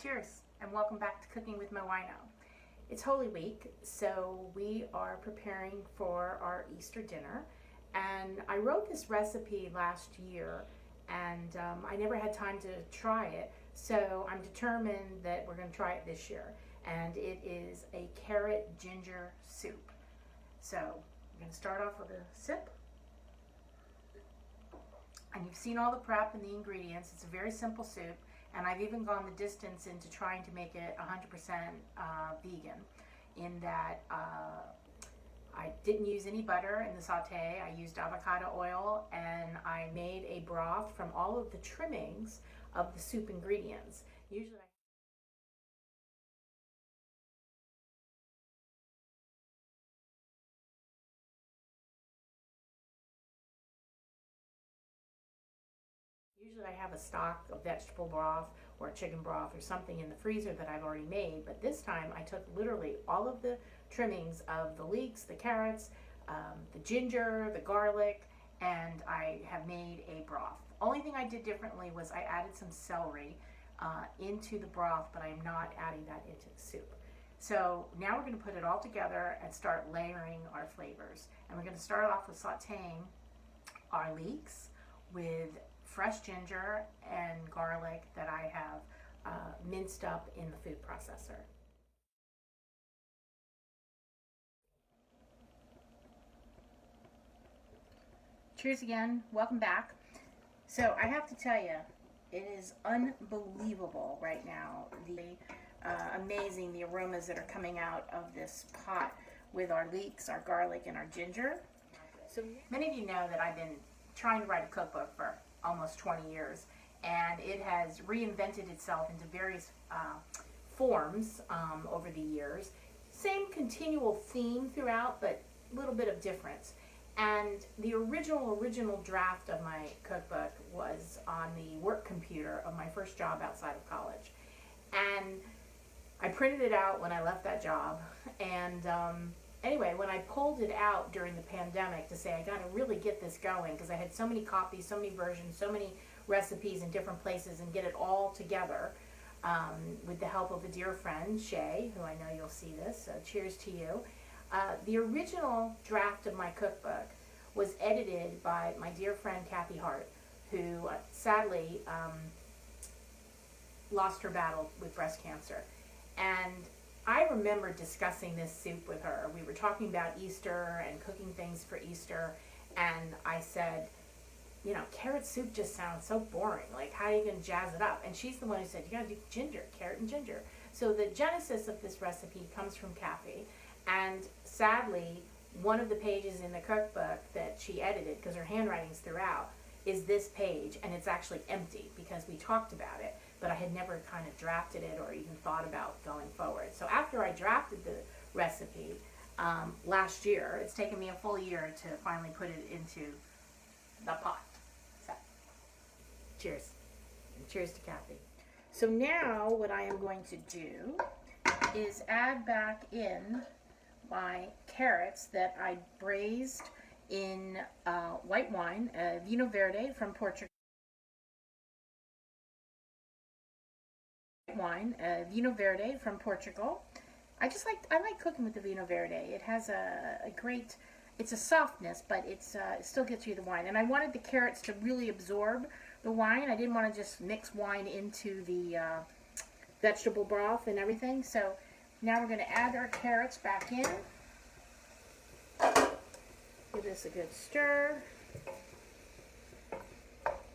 Cheers and welcome back to Cooking with Mo Wino. It's Holy Week, so we are preparing for our Easter dinner. And I wrote this recipe last year and I never had time to try it. So I'm determined that we're going to try it this year. And it is a carrot ginger soup. So I'm going to start off with a sip. And you've seen all the prep and the ingredients. It's a very simple soup. And I've even gone the distance into trying to make it 100% vegan, in that I didn't use any butter in the saute. I used avocado oil, and I made a broth from all of the trimmings of the soup ingredients. Usually I have a stock of vegetable broth or chicken broth or something in the freezer that I've already made, but this time I took literally all of the trimmings of the leeks, the carrots, the ginger, the garlic, and I have made a broth. Only thing I did differently was I added some celery into the broth, but I am not adding that into the soup. So now we're going to put it all together and start layering our flavors. And we're going to start off with sauteing our leeks with fresh ginger and garlic that I have minced up in the food processor. Cheers again, welcome back. So I have to tell you, it is unbelievable right now, amazing the aromas that are coming out of this pot with our leeks, our garlic, and our ginger. So many of you know that I've been trying to write a cookbook for almost 20 years, and it has reinvented itself into various forms over the years. Same continual theme throughout, but a little bit of difference. And the original draft of my cookbook was on the work computer of my first job outside of college. And I printed it out when I left that job, and anyway, when I pulled it out during the pandemic to say I got to really get this going, because I had so many copies, so many versions, so many recipes in different places, and get it all together with the help of a dear friend, Shay, who I know you'll see this, so cheers to you. The original draft of my cookbook was edited by my dear friend Kathy Hart, who sadly lost her battle with breast cancer. And I remember discussing this soup with her. We were talking about Easter and cooking things for Easter, and I said, you know, carrot soup just sounds so boring. Like, how are you going to jazz it up? And she's the one who said, you got to do ginger, carrot and ginger. So the genesis of this recipe comes from Kathy, and sadly, one of the pages in the cookbook that she edited, because her handwriting's throughout, is this page, and it's actually empty because we talked about it, but I had never kind of drafted it or even thought about going forward. So after I drafted the recipe last year, it's taken me a full year to finally put it into the pot. So, cheers. And cheers to Kathy. So now what I am going to do is add back in my carrots that I braised in white wine, Vino Verde from Portugal. Vino Verde from Portugal. I like cooking with the Vino Verde. It has a great, it's a softness, but it still gets you the wine. And I wanted the carrots to really absorb the wine. I didn't want to just mix wine into the vegetable broth and everything. So now we're going to add our carrots back in. Give this a good stir.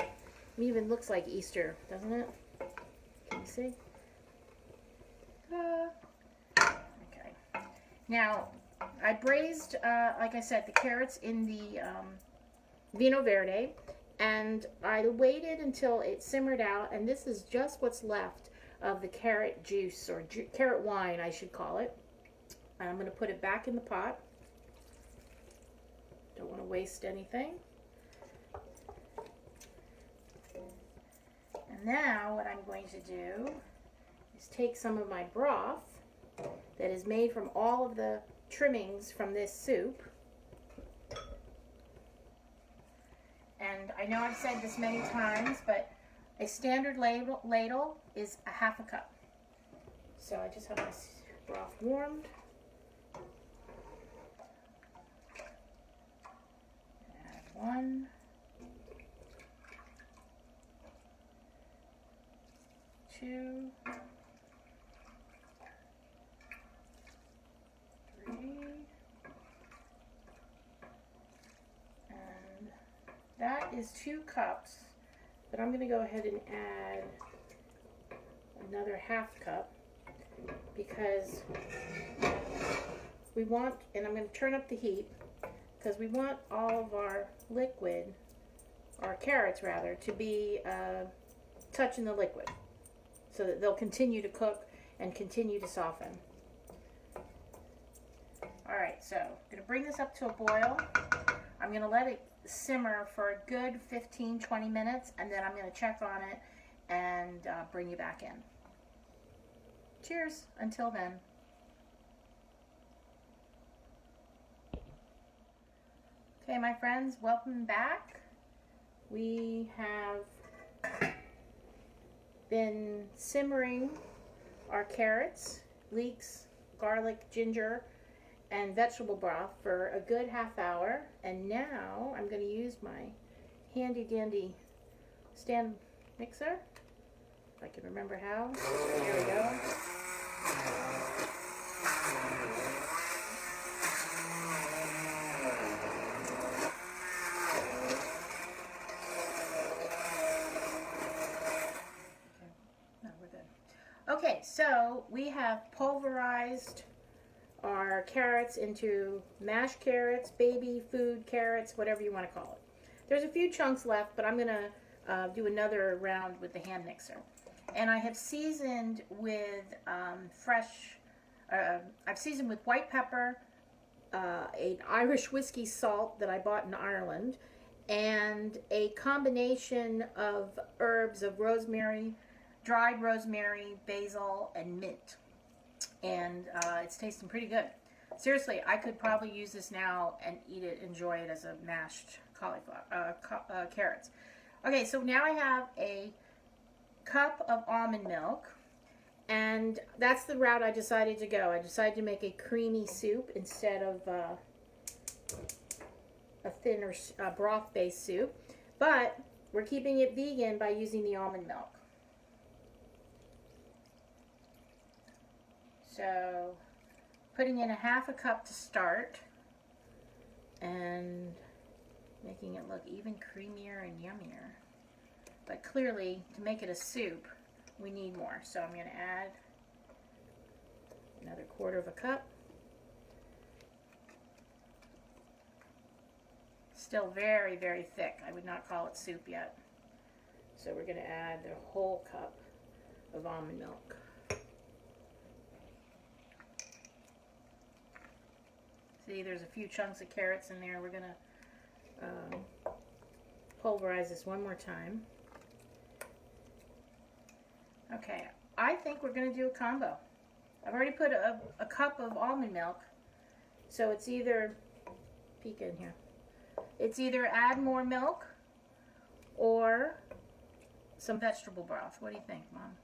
It even looks like Easter, doesn't it? Can you see? Okay. Now, I braised, like I said, the carrots in the Vino Verde, and I waited until it simmered out, and this is just what's left of the carrot juice, or carrot wine, I should call it. And I'm going to put it back in the pot. Don't want to waste anything. And now what I'm going to do is take some of my broth that is made from all of the trimmings from this soup. And I know I've said this many times, but a standard ladle is a half a cup. So I just have my broth warmed. Add 1. 2. 3. And that is 2 cups, but I'm going to go ahead and add another half cup because we want, and I'm going to turn up the heat because we want all of our liquid, our carrots rather, to be touching the liquid so that they'll continue to cook and continue to soften. Alright, so I'm going to bring this up to a boil. I'm going to let it simmer for a good 15-20 minutes, and then I'm going to check on it and bring you back in. Cheers until then. Okay, my friends, welcome back. We have been simmering our carrots, leeks, garlic, ginger, and vegetable broth for a good half hour, and now I'm going to use my handy dandy stand mixer, if I can remember how. There we go. No, we're good. Okay, so we have pulverized our carrots into mashed carrots, baby food carrots, whatever you want to call it. There's a few chunks left, but I'm going to do another round with the hand mixer. And I have seasoned with I've seasoned with white pepper, an Irish whiskey salt that I bought in Ireland, and a combination of herbs of rosemary, dried rosemary, basil, and mint. And it's tasting pretty good. Seriously, I could probably use this now and eat it, enjoy it as a mashed cauliflower, carrots. Okay, so now I have a cup of almond milk, and that's the route I decided to go. I decided to make a creamy soup instead of a thinner broth-based soup, but we're keeping it vegan by using the almond milk. So, putting in a half a cup to start, and making it look even creamier and yummier. But clearly, to make it a soup, we need more. So I'm going to add another quarter of a cup. Still very, very thick. I would not call it soup yet. So we're going to add the whole cup of almond milk. See, there's a few chunks of carrots in there. We're going to pulverize this one more time. Okay, I think we're going to do a combo. I've already put a cup of almond milk, so it's either, peek in here, it's either add more milk or some vegetable broth. What do you think, Mom?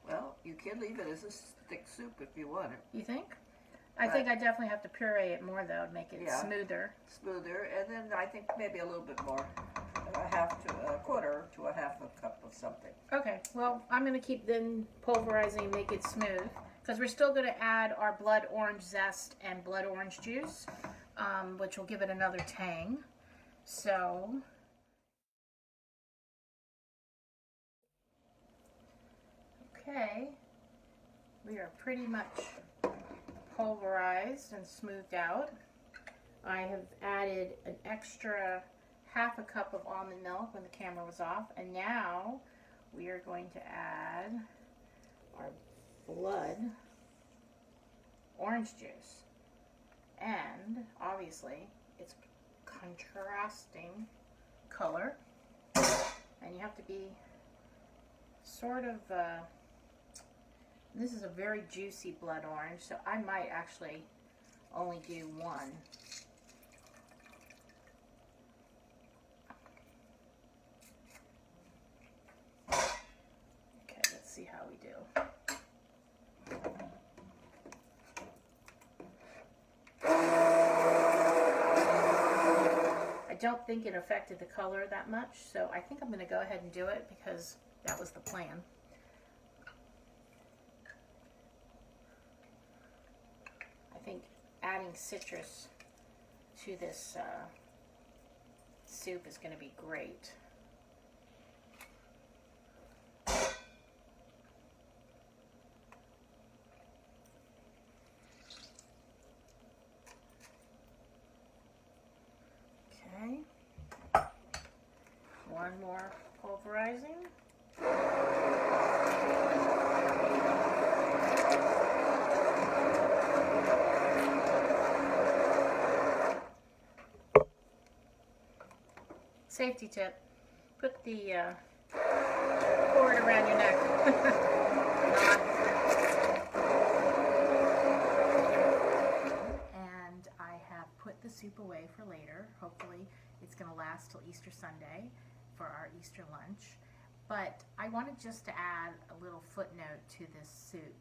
Well, you can leave it as a thick soup if you want it. You think? I think I definitely have to puree it more, though, to make it smoother. Smoother, and then I think maybe a little bit more. A quarter to a half a cup of something. Okay, well, I'm going to keep then pulverizing and make it smooth, because we're still going to add our blood orange zest and blood orange juice, which will give it another tang. So, okay, we are pretty much pulverized and smoothed out. I have added an extra half a cup of almond milk when the camera was off, and now we are going to add our blood orange juice, and obviously it's contrasting color, and you have to be sort of this is a very juicy blood orange, so I might actually only do one. see how we do. I don't think it affected the color that much, so I think I'm going to go ahead and do it because that was the plan. I think adding citrus to this soup is going to be great. Okay, one more pulverizing. Safety tip, put the cord around your neck. And I have put the soup away for later. Hopefully it's going to last till Easter Sunday for our Easter lunch. But I wanted just to add a little footnote to this soup,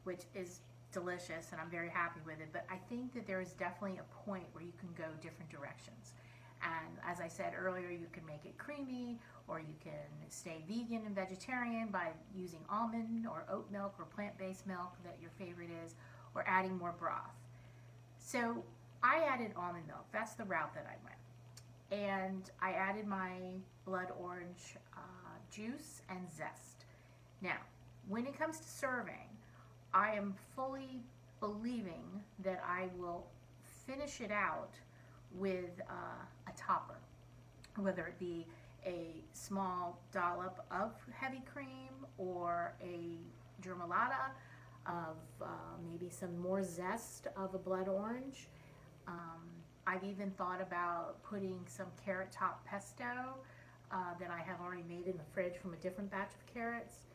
which is delicious and I'm very happy with it. But I think that there is definitely a point where you can go different directions. And as I said earlier, you can make it creamy, or you can stay vegan and vegetarian by using almond or oat milk or plant-based milk that your favorite is, or adding more broth. So I added almond milk. That's the route that I went. And I added my blood orange juice and zest. Now, when it comes to serving, I am fully believing that I will finish it out with a topper, whether it be a small dollop of heavy cream or a germalata of maybe some more zest of a blood orange. I've even thought about putting some carrot top pesto that I have already made in the fridge from a different batch of carrots.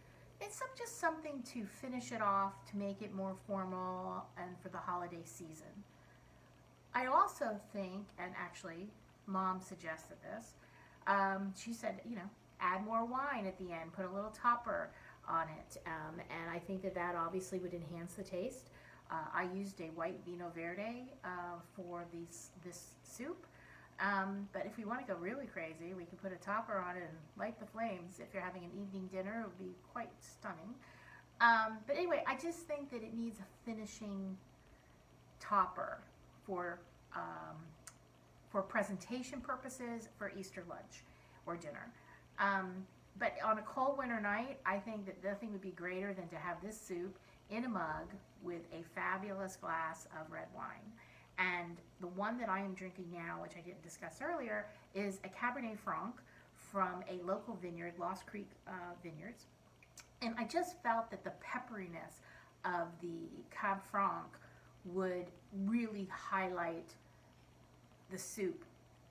It's just something to finish it off, to make it more formal and for the holiday season. I also think, and actually Mom suggested this, she said, you know, add more wine at the end, put a little topper on it, and I think that that obviously would enhance the taste. I used a white Vino Verde for this soup, but if we want to go really crazy, we can put a topper on it and light the flames. If you're having an evening dinner, it would be quite stunning. But anyway, I just think that it needs a finishing topper for presentation purposes for Easter lunch or dinner. But on a cold winter night, I think that nothing would be greater than to have this soup in a mug with a fabulous glass of red wine. And the one that I am drinking now, which I didn't discuss earlier, is a Cabernet Franc from a local vineyard, Lost Creek Vineyards. And I just felt that the pepperiness of the Cab Franc would really highlight the soup.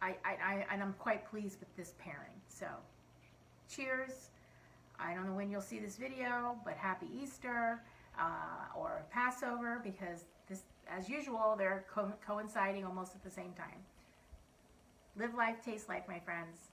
And I'm quite pleased with this pairing. So, cheers. I don't know when you'll see this video, but happy Easter or Passover, because this, as usual, they're coinciding almost at the same time. Live life, taste life, my friends.